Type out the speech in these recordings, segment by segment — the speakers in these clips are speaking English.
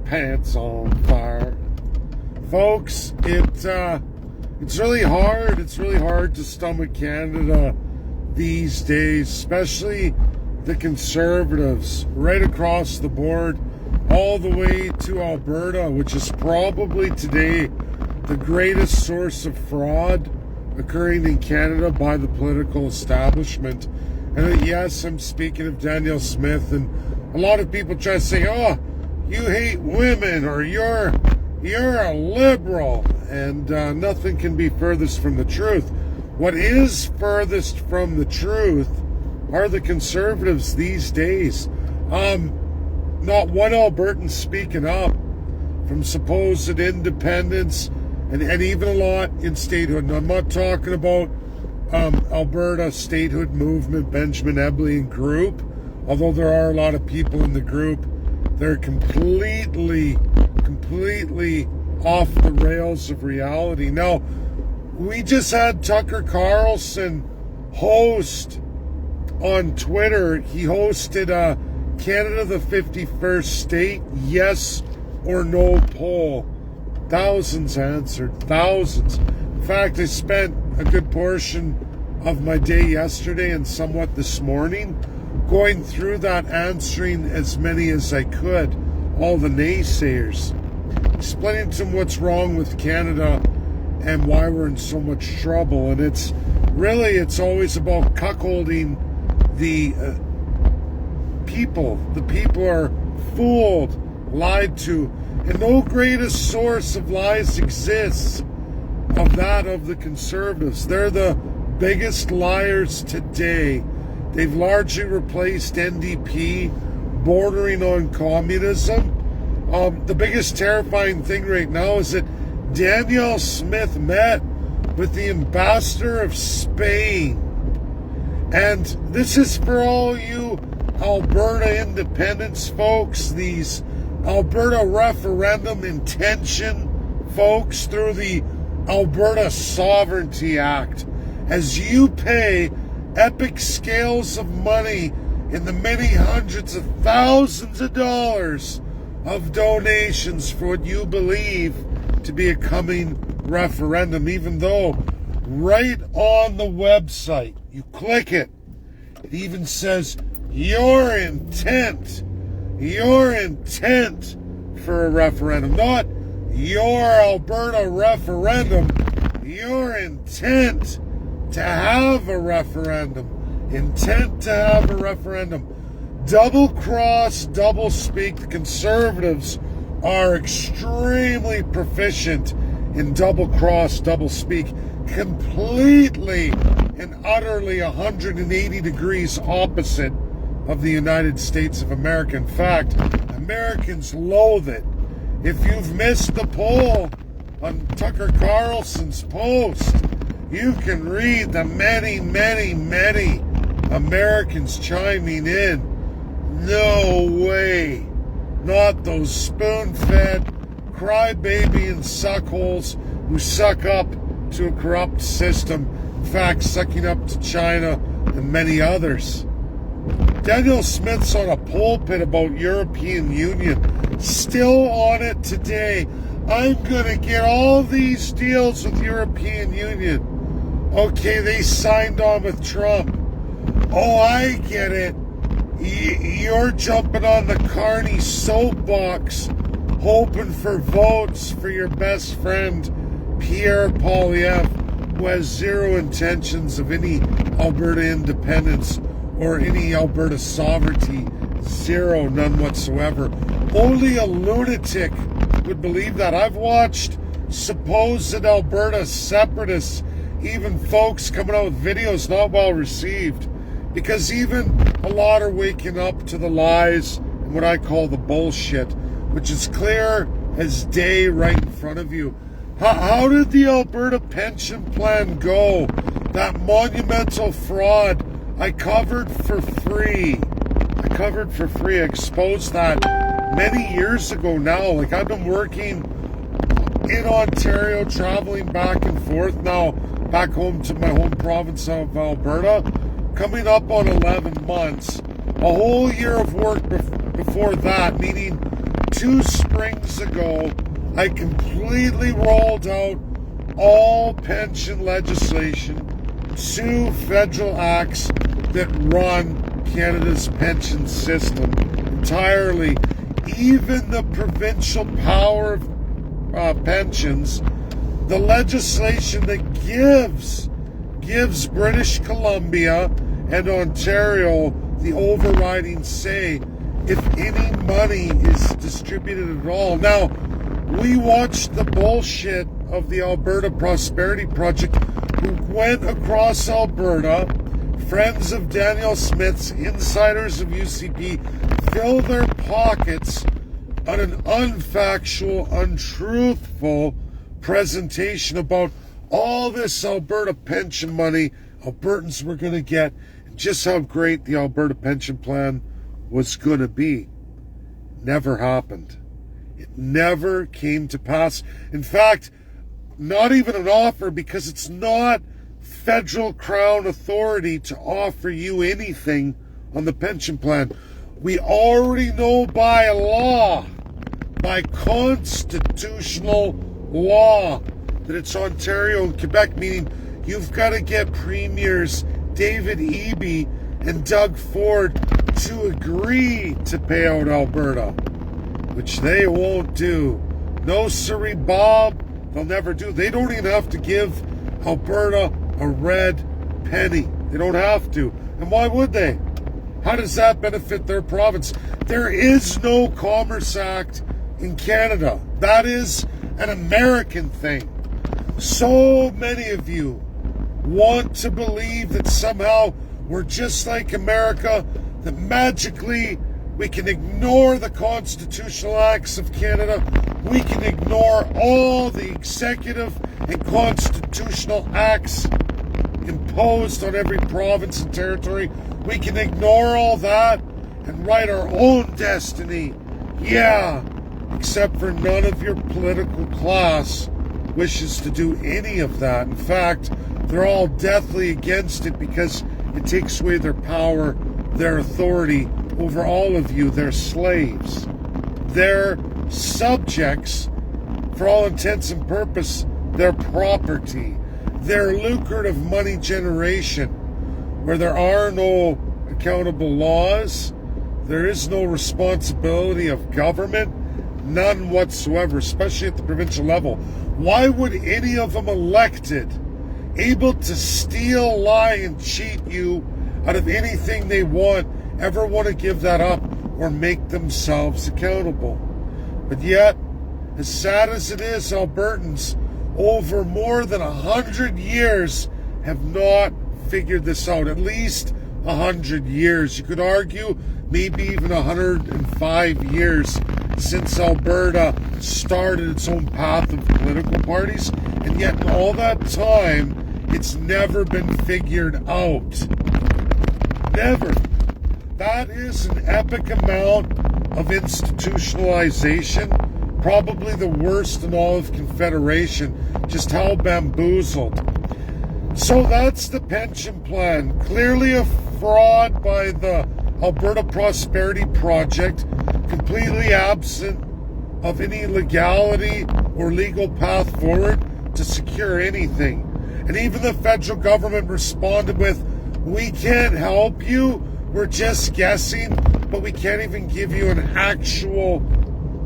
Pants on fire. Folks, it's really hard. It's really hard to stomach Canada these days, especially the Conservatives, right across the board, all the way to Alberta, which is probably today the greatest source of fraud occurring in Canada by the political establishment. And yes, I'm speaking of Danielle Smith, and a lot of people try to say, oh, you hate women, or you're a liberal, and nothing can be furthest from the truth. What is furthest from the truth are the Conservatives these days. Not one Albertan speaking up from supposed independence, and even a lot in statehood. And I'm not talking about Alberta statehood movement, Benjamin Ebley and group, although there are a lot of people in the group. They're completely off the rails of reality. Now, we just had Tucker Carlson host on Twitter. He hosted Canada the 51st state, yes or no poll. Thousands answered, thousands. In fact, I spent a good portion of my day yesterday and somewhat this morning going through that, answering as many as I could, all the naysayers, explaining to them what's wrong with Canada and why we're in so much trouble. And it's always about cuckolding the people. The people are fooled, lied to, and no greatest source of lies exists of that of the Conservatives. They're the biggest liars today. They've largely replaced NDP, bordering on communism. The biggest terrifying thing right now is that Danielle Smith met with the ambassador of Spain. And this is for all you Alberta independence folks, these Alberta referendum intention folks through the Alberta Sovereignty Act. As you pay epic scales of money in the many hundreds of thousands of dollars of donations for what you believe to be a coming referendum, even though right on the website, you click it, it even says your intent for a referendum, not your Alberta referendum, your intent to have a referendum. Intent to have a referendum. Double cross, double speak. The Conservatives are extremely proficient in double cross, double speak. Completely and utterly 180 degrees opposite of the United States of America. In fact, Americans loathe it. If you've missed the poll on Tucker Carlson's post, you can read the many Americans chiming in. No way. Not those spoon-fed, crybaby and suckholes who suck up to a corrupt system. In fact, sucking up to China and many others. Danielle Smith's on a pulpit about European Union. Still on it today. I'm going to get all these deals with European Union. Okay, they signed on with Trump. Oh, I get it. You're jumping on the Carney soapbox, hoping for votes for your best friend, Pierre Poilievre, who has zero intentions of any Alberta independence or any Alberta sovereignty. Zero, none whatsoever. Only a lunatic would believe that. I've watched supposed Alberta separatists, even folks coming out with videos not well received, because even a lot are waking up to the lies and what I call the bullshit, which is clear as day right in front of you. How did the Alberta pension plan go? That monumental fraud I covered for free. I exposed that many years ago now. Like, I've been working in Ontario, traveling back and forth now, back home to my home province of Alberta, coming up on 11 months. A whole year of work before that, meaning 2 springs ago, I completely rolled out all pension legislation, 2 federal acts that run Canada's pension system entirely. Even the provincial power of pensions, the legislation that gives British Columbia and Ontario the overriding say if any money is distributed at all. Now, we watched the bullshit of the Alberta Prosperity Project, who went across Alberta, friends of Daniel Smith's, insiders of UCP, fill their pockets on an unfactual, untruthful presentation about all this Alberta pension money Albertans were going to get, and just how great the Alberta pension plan was going to be. Never happened. It never came to pass. In fact, not even an offer, because it's not federal crown authority to offer you anything on the pension plan. We already know by law, by constitutional law, that it's Ontario and Quebec, meaning you've got to get premiers David Eby and Doug Ford to agree to pay out Alberta, which they won't do. No siree, Bob, they'll never do. They don't even have to give Alberta a red penny. They don't have to. And why would they? How does that benefit their province? There is no Commerce Act in Canada. That is an American thing. So many of you want to believe that somehow we're just like America, that magically we can ignore the constitutional acts of Canada. We can ignore all the executive and constitutional acts imposed on every province and territory. We can ignore all that and write our own destiny. Yeah, except for none of your political class wishes to do any of that. In fact, they're all deathly against it because it takes away their power, their authority over all of you. They're slaves. They're subjects, for all intents and purposes. They're property. They're lucrative money generation, where there are no accountable laws. There is no responsibility of government, none whatsoever, especially at the provincial level. Why would any of them elected, able to steal, lie, and cheat you out of anything they want, ever want to give that up or make themselves accountable? But yet, as sad as it is, Albertans over more than 100 years have not figured this out. At least 100 years. You could argue maybe even 105 years since Alberta started its own path of political parties, and yet in all that time, it's never been figured out. Never. That is an epic amount of institutionalization, probably the worst in all of Confederation. Just how bamboozled. So that's the pension plan. Clearly a fraud by the Alberta Prosperity Project, completely absent of any legality or legal path forward to secure anything. And even the federal government responded with, "We can't help you, we're just guessing, but we can't even give you an actual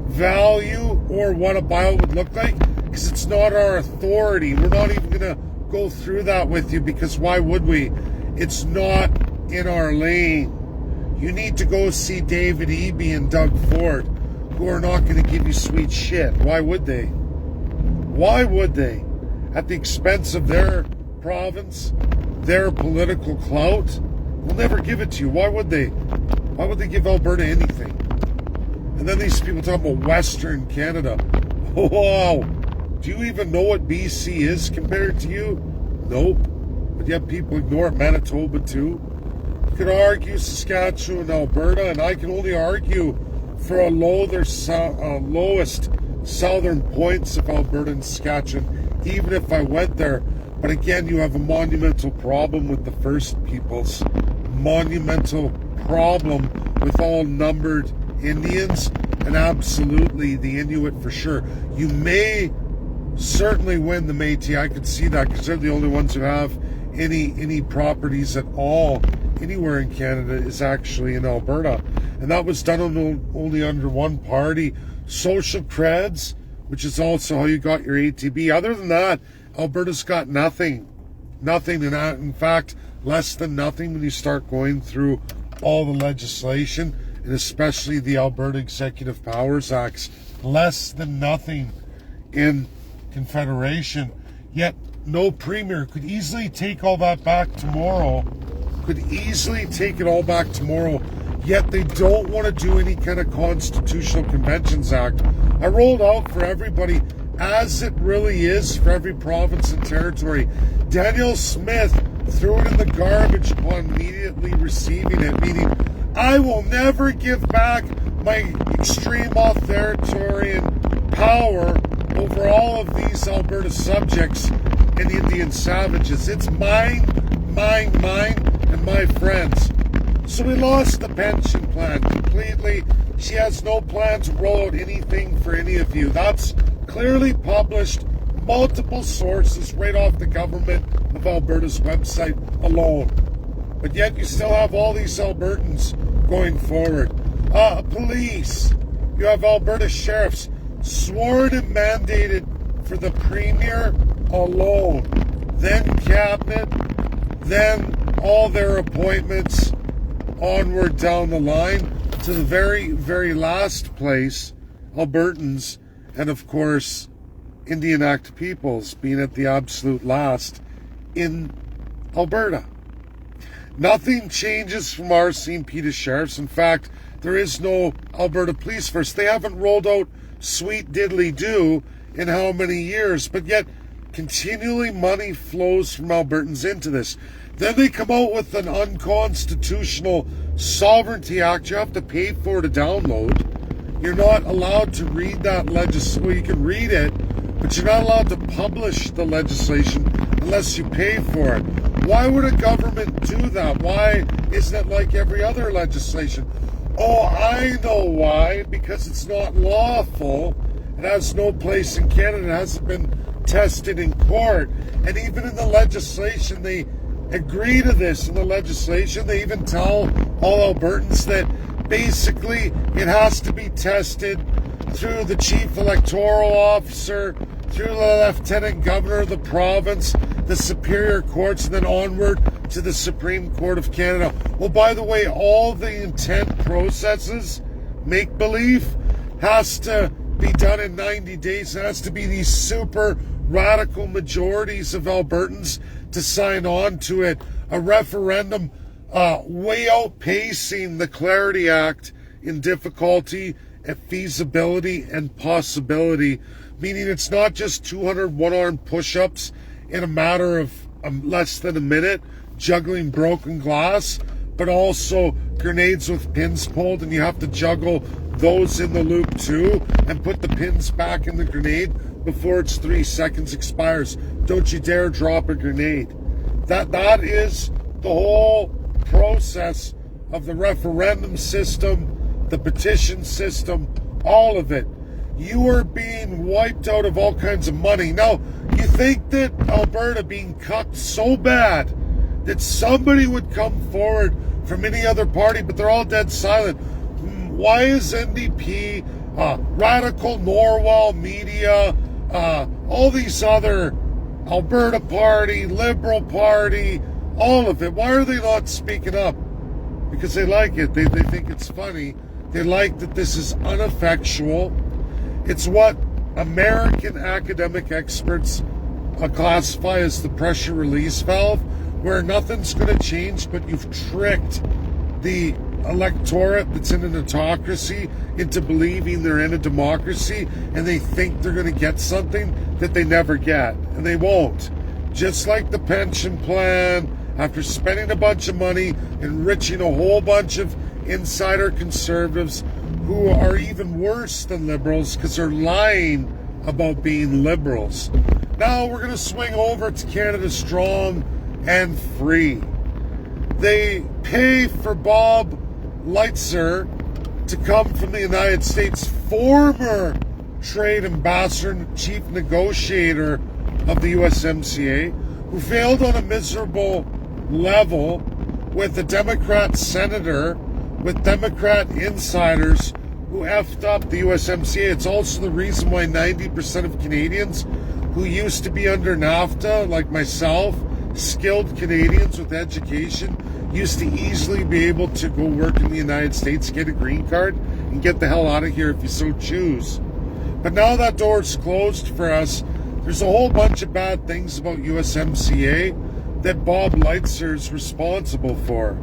value or what a buyout would look like, because it's not our authority. We're not even going to go through that with you, because why would we? It's not in our lane. You need to go see David Eby and Doug Ford, who are not going to give you sweet shit." Why would they? Why would they? At the expense of their province, their political clout? They'll never give it to you. Why would they? Why would they give Alberta anything? And then these people talk about Western Canada. Wow. Do you even know what BC is compared to you? Nope. But yet people ignore it. Manitoba too. You could argue Saskatchewan and Alberta, and I can only argue for a lowest southern points of Alberta and Saskatchewan, even if I went there. But again, you have a monumental problem with the First Peoples. Monumental problem with all numbered Indians. and absolutely the Inuit for sure. You may certainly win the Métis. I could see that because they're the only ones who have any properties at all anywhere in Canada is actually in Alberta. And that was done only under one party, social creds, which is also how you got your ATB. Other than that, Alberta's got nothing. Nothing, and in fact, less than nothing when you start going through all the legislation, and especially the Alberta Executive Powers Acts. Less than nothing in Confederation. Yet no premier could easily take all that back tomorrow. Could easily take it all back tomorrow. Yet they don't want to do any kind of Constitutional Conventions Act. I rolled out for everybody, as it really is for every province and territory. Daniel Smith threw it in the garbage upon immediately receiving it, meaning I will never give back my extreme authoritarian power over all of these Alberta subjects and Indian savages. It's mine, mine, mine, and my friends. So we lost the pension plan completely. She has no plan to roll out anything for any of you. That's clearly published, multiple sources right off the government of Alberta's website alone. But yet you still have all these Albertans going forward. Police. You have Alberta sheriffs sworn and mandated for the premier alone. Then cabinet. Then all their appointments onward down the line to the very, very last place, Albertans, and of course, Indian Act peoples being at the absolute last in Alberta. Nothing changes from RCMP to sheriffs. In fact, there is no Alberta Police Force. They haven't rolled out sweet diddly-do in how many years, but yet continually money flows from Albertans into this. Then they come out with an unconstitutional Sovereignty Act you have to pay for to download. You're not allowed to read that legislation. Well, you can read it, but you're not allowed to publish the legislation unless you pay for it. Why would a government do that? Why isn't it like every other legislation? Oh, I know why. Because it's not lawful. It has no place in Canada. It hasn't been tested in court. And even in the legislation, they agree to this. In the legislation, they even tell all Albertans that basically it has to be tested through the chief electoral officer, through the lieutenant governor of the province, the superior courts, and then onward to the Supreme Court of Canada. Well, by the way, all the intent processes, make-believe, has to be done in 90 days. It has to be these super radical majorities of Albertans to sign on to it. A referendum way outpacing the Clarity Act in difficulty, and feasibility, and possibility, meaning it's not just 200 one-arm push-ups in a matter of less than a minute, juggling broken glass, but also grenades with pins pulled, and you have to juggle those in the loop too, and put the pins back in the grenade before its 3 seconds expires. Don't you dare drop a grenade. That is the whole process of the referendum system, the petition system, all of it. You are being wiped out of all kinds of money. Now, you think that Alberta being cucked so bad that somebody would come forward from any other party, but they're all dead silent. Why is NDP, Radical Norwell Media, all these other Alberta Party, Liberal Party, all of it, why are they not speaking up? Because they like it. They think it's funny. They like that this is ineffectual. It's what American academic experts classify as the pressure release valve, where nothing's going to change, but you've tricked the electorate that's in an autocracy into believing they're in a democracy, and they think they're going to get something that they never get, and they won't. Just like the pension plan, after spending a bunch of money, enriching a whole bunch of insider conservatives who are even worse than liberals because they're lying about being liberals. Now we're going to swing over to Canada Strong and Free. They pay for Bob Leitzer to come from the United States former trade ambassador and chief negotiator of the USMCA, who failed on a miserable level with a Democrat senator, with Democrat insiders who effed up the USMCA. It's also the reason why 90% of Canadians who used to be under NAFTA, like myself, skilled Canadians with education, used to easily be able to go work in the United States, get a green card, and get the hell out of here if you so choose. But now that door's closed for us, there's a whole bunch of bad things about USMCA that Bob Lightser is responsible for.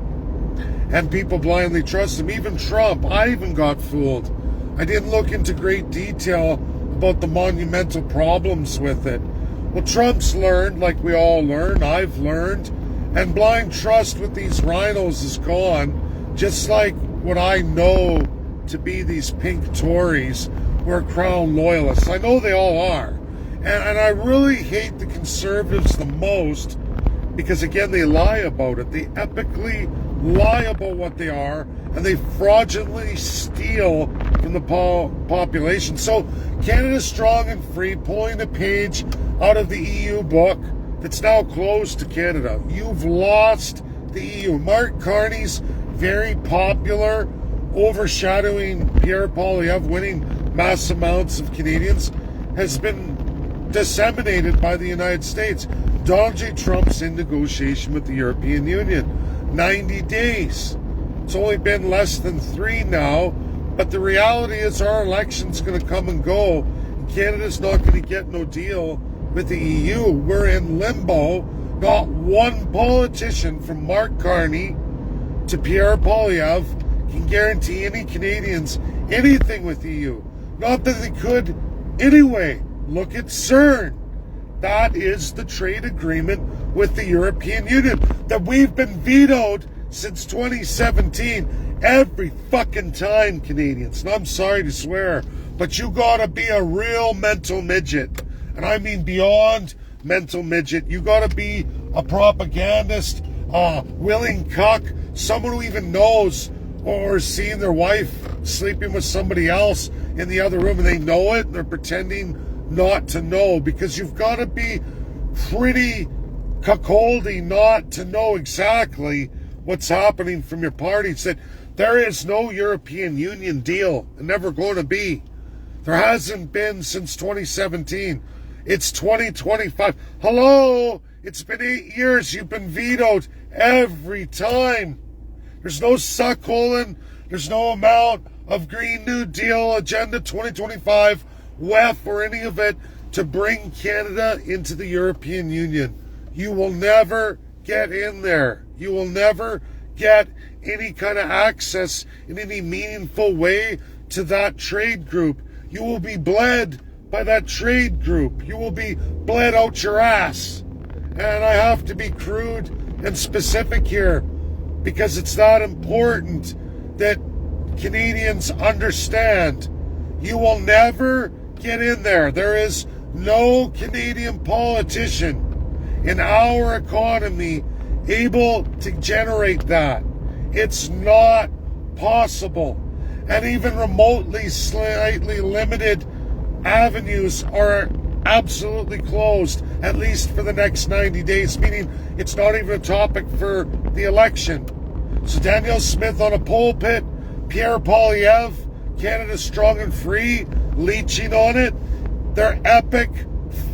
And people blindly trust him. Even Trump, I even got fooled. I didn't look into great detail about the monumental problems with it. Well, Trump's learned, like we all learn, I've learned, and blind trust with these rhinos is gone, just like what I know to be these pink Tories who are Crown loyalists. I know they all are. And I really hate the Conservatives the most because, again, they lie about it. They epically lie about what they are, and they fraudulently steal from the population. So Canada's strong and free, pulling a page out of the EU book that's now closed to Canada. You've lost the EU. Mark Carney's very popular, overshadowing Pierre Poilievre, winning mass amounts of Canadians, has been disseminated by the United States. Donald J. Trump's in negotiation with the European Union. 90 days. It's only been less than 3 now, but the reality is our election's going to come and go. And Canada's not going to get no deal with the EU. We're in limbo. Not one politician from Mark Carney to Pierre Poilievre can guarantee any Canadians anything with the EU. Not that they could anyway. Look at CERN. That is the trade agreement with the European Union that we've been vetoed since 2017 every fucking time, Canadians. And I'm sorry to swear, but you gotta be a real mental midget. And I mean beyond mental midget. You gotta be a propagandist, willing cuck, someone who even knows or has seen their wife sleeping with somebody else in the other room and they know it and they're pretending not to know, because you've got to be pretty cuckoldy not to know exactly what's happening from your parties, that there is no European Union deal and never going to be. There hasn't been since 2017. It's 2025. Hello? It's been 8 years. You've been vetoed every time. There's no suckholing. There's no amount of Green New Deal, Agenda 2025, WEF, or any of it to bring Canada into the European Union. You will never get in there. You will never get any kind of access in any meaningful way to that trade group. You will be bled by that trade group. You will be bled out your ass. And I have to be crude and specific here because it's that important that Canadians understand. You will never get in there. There is no Canadian politician in our economy able to generate that. It's not possible. And even remotely slightly limited avenues are absolutely closed, at least for the next 90 days, meaning it's not even a topic for the election. So Danielle Smith on a pulpit, Pierre Poilievre, Canada strong and free, leeching on it. They're epic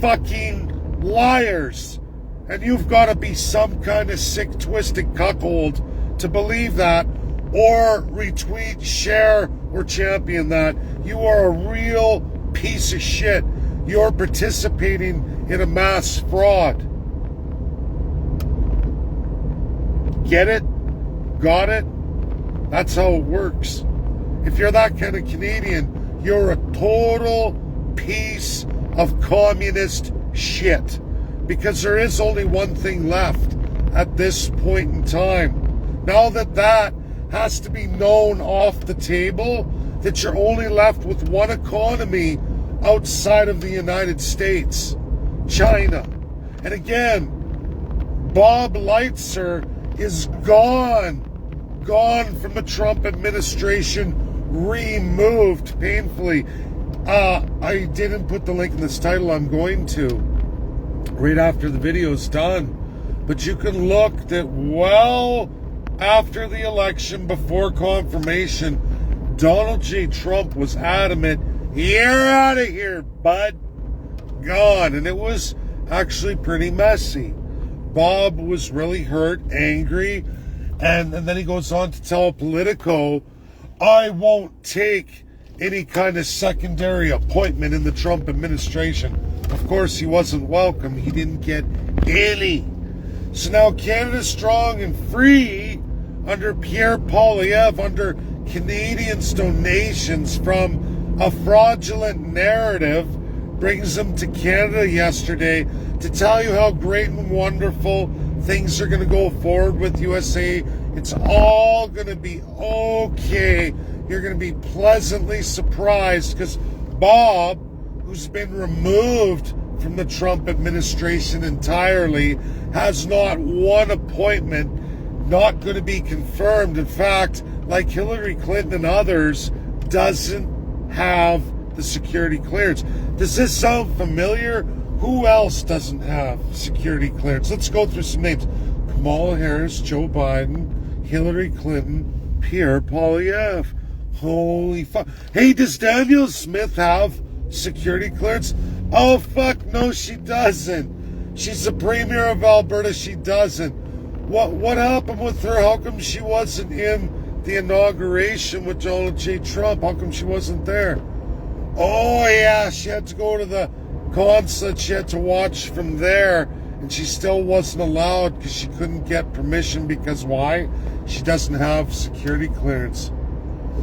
fucking liars. And you've got to be some kind of sick, twisted cuckold to believe that, or retweet, share, or champion that. You are a real piece of shit. You're participating in a mass fraud. Get it? Got it? That's how it works. If you're that kind of Canadian, you're a total piece of communist shit. Because there is only one thing left at this point in time. Now that that has to be known off the table, that you're only left with one economy outside of the United States, China. And again, Bob Lightser is gone from the Trump administration removed painfully. I didn't put the link in this title. I'm going to right after the video is done. But you can look that well after the election, before confirmation, Donald J. Trump was adamant, "You're out of here, bud." Gone. And it was actually pretty messy. Bob was really hurt, angry, and then he goes on to tell Politico, "I won't take any kind of secondary appointment in the Trump administration." Of course, he wasn't welcome. He didn't get any. So now Canada's strong and free under Pierre Poilievre, under Canadians' donations from a fraudulent narrative, brings them to Canada yesterday to tell you how great and wonderful things are going to go forward with USA. It's all going to be okay. You're going to be pleasantly surprised because Bob, who's been removed from the Trump administration entirely, has not one appointment, not going to be confirmed. In fact, like Hillary Clinton and others, doesn't have the security clearance. Does this sound familiar? Who else doesn't have security clearance? Let's go through some names. Kamala Harris, Joe Biden, Hillary Clinton, Pierre Poilievre. Holy fuck. Hey, does Danielle Smith have security clearance? Oh, fuck, no, she doesn't. She's the premier of Alberta. She doesn't. What happened with her? How come she wasn't in the inauguration with Donald J. Trump? How come she wasn't there? Oh, yeah, she had to go to the consulate. She had to watch from there, and she still wasn't allowed because she couldn't get permission. Because why? She doesn't have security clearance.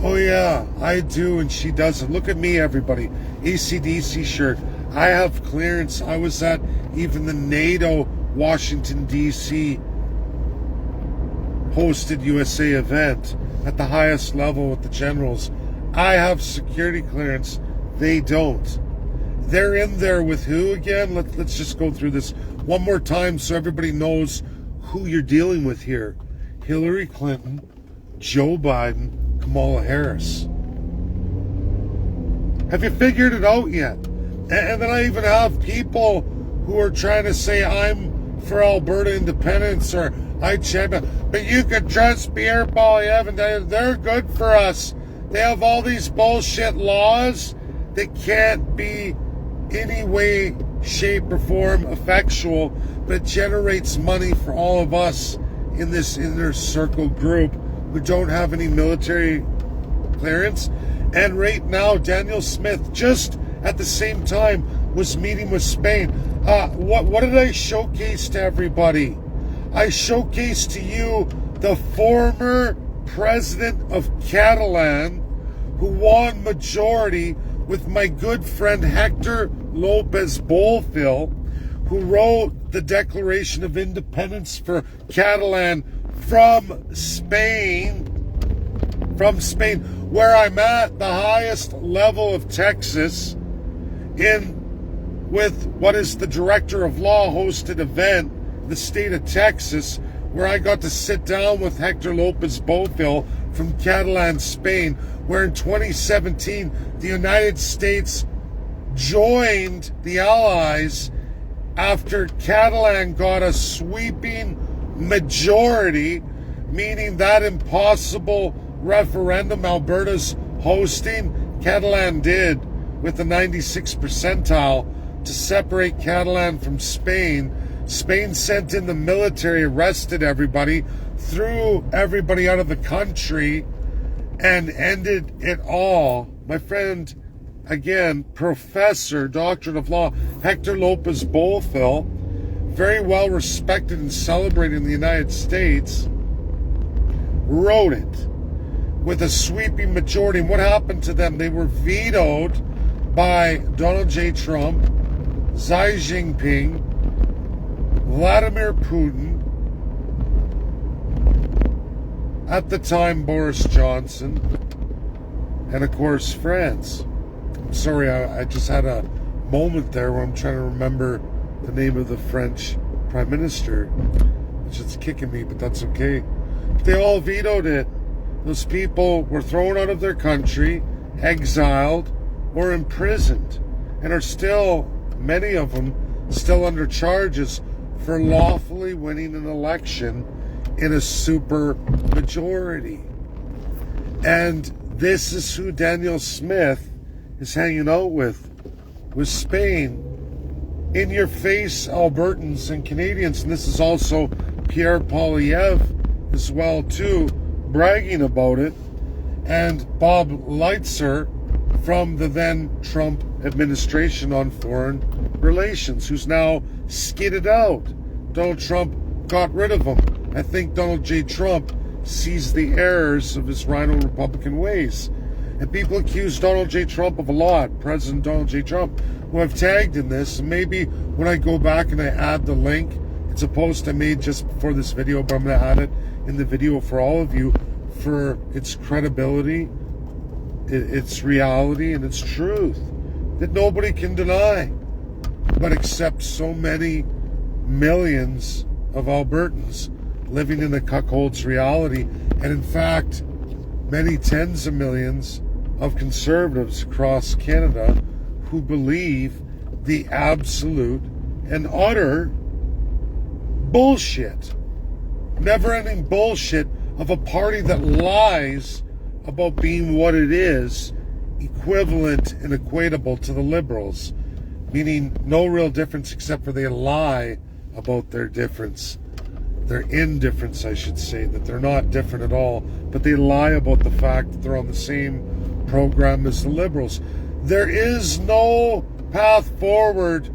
Oh, yeah, I do, and she doesn't. Look at me, everybody. AC/DC shirt. I have clearance. I was at even the NATO Washington, D.C. hosted USA event at the highest level with the generals. I have security clearance. They don't. They're in there with who again? Let's just go through this one more time so everybody knows who you're dealing with here. Hillary Clinton, Joe Biden, Kamala Harris. Have you figured it out yet? And then I even have people who are trying to say I'm for Alberta independence or I champion. But you can trust Pierre Poilievre and they're good for us. They have all these bullshit laws that can't be any way, shape, or form effectual, but it generates money for all of us in this inner circle group who don't have any military clearance. And right now, Danielle Smith, just at the same time, was meeting with Spain. What did I showcase to everybody? I showcased to you the former president of Catalan who won majority with my good friend Hector Lopez Bolfil, who wrote the Declaration of Independence for Catalan from Spain, where I'm at the highest level of Texas with what is the Director of Law hosted event, the state of Texas, where I got to sit down with Hector Lopez Bolfil from Catalan, Spain, where in 2017 the United States joined the Allies after Catalan got a sweeping majority, meaning that impossible referendum Alberta's hosting, Catalan did with the 96th percentile to separate Catalan from Spain. Spain sent in the military, arrested everybody, threw everybody out of the country, and ended it all. My friend, again, Professor, Doctorate of Law, Hector Lopez Bolfil, very well respected and celebrated in the United States, wrote it with a sweeping majority. And what happened to them? They were vetoed by Donald J. Trump, Xi Jinping, Vladimir Putin, at the time Boris Johnson, and of course France. I'm sorry, I just had a moment there where I'm trying to remember the name of the French Prime Minister, which is kicking me, but that's okay. They all vetoed it. those people were thrown out of their country, exiled, or imprisoned, and are still, many of them, still under charges for lawfully winning an election in a super majority. And this is who Daniel Smith is hanging out with Spain. In your face Albertans and Canadians, and this is also Pierre Poilievre as well too, bragging about it, and Bob Lighthizer from the then Trump administration on foreign relations, who's now skidded out. Donald Trump got rid of him. I think Donald J. Trump sees the errors of his rhino Republican ways. And people accuse Donald J. Trump of a lot, President Donald J. Trump, who I've tagged in this. And maybe when I go back and I add the link, it's a post I made just before this video, but I'm going to add it in the video for all of you for its credibility, its reality, and its truth that nobody can deny, but except so many millions of Albertans living in the cuckold's reality, and in fact, many tens of millions of conservatives across Canada who believe the absolute and utter bullshit, never-ending bullshit of a party that lies about being what it is, equivalent and equatable to the Liberals, meaning no real difference except for they lie about their difference. Their indifference, I should say, that they're not different at all, but they lie about the fact that they're on the same program as the Liberals. There is no path forward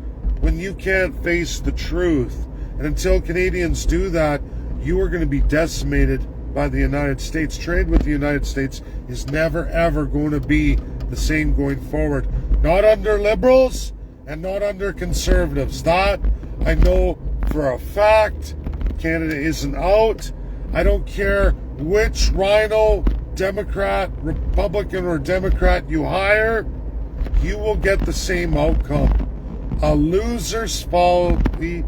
when you can't face the truth. And until Canadians do that, you are going to be decimated by the United States. Trade with the United States is never, ever going to be the same going forward. Not under Liberals and not under Conservatives. That I know for a fact. Canada isn't out. I don't care which rhino, Democrat, Republican, or Democrat you hire, you will get the same outcome. A loser's folly,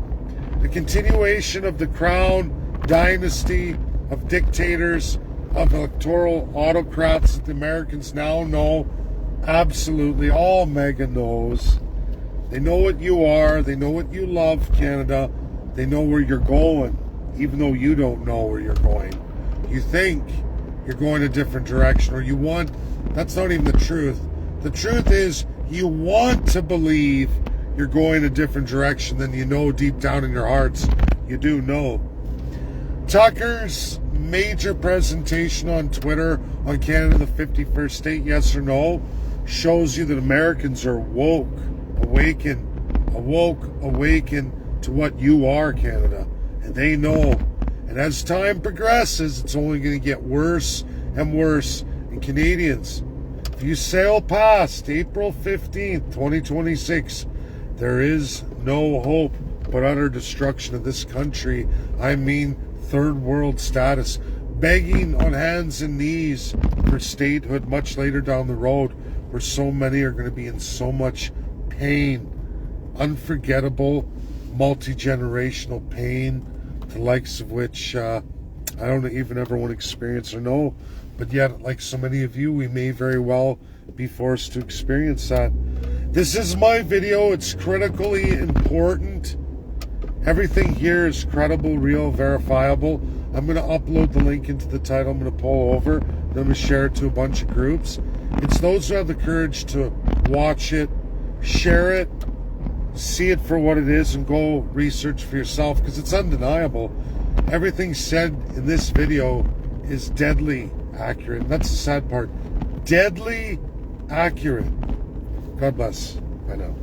the continuation of the crown dynasty of dictators, of electoral autocrats that the Americans now know absolutely all mega knows. They know what you are. They know what you love, Canada. They know where you're going, even though you don't know where you're going. You think you're going a different direction, or you want. That's not even the truth. The truth is you want to believe you're going a different direction than you know deep down in your hearts you do know. Tucker's major presentation on Twitter on Canada, the 51st state, yes or no, shows you that Americans are woke, awaken to what you are, Canada. And they know. And as time progresses, it's only going to get worse and worse. And Canadians, if you sail past April 15th, 2026, there is no hope but utter destruction of this country. I mean, third world status. Begging on hands and knees for statehood much later down the road, where so many are going to be in so much pain. Unforgettable, multi-generational pain, the likes of which I don't even ever want to experience or know. But yet, like so many of you, we may very well be forced to experience that. This is my video. It's critically important. Everything here is credible, real, verifiable. I'm going to upload the link into the title. I'm going to pull over. Then I'm going to share it to a bunch of groups. It's those who have the courage to watch it, share it, see it for what it is, and go research for yourself, because it's undeniable. Everything said in this video is deadly accurate. And that's the sad part. Deadly accurate. God bless. Bye now.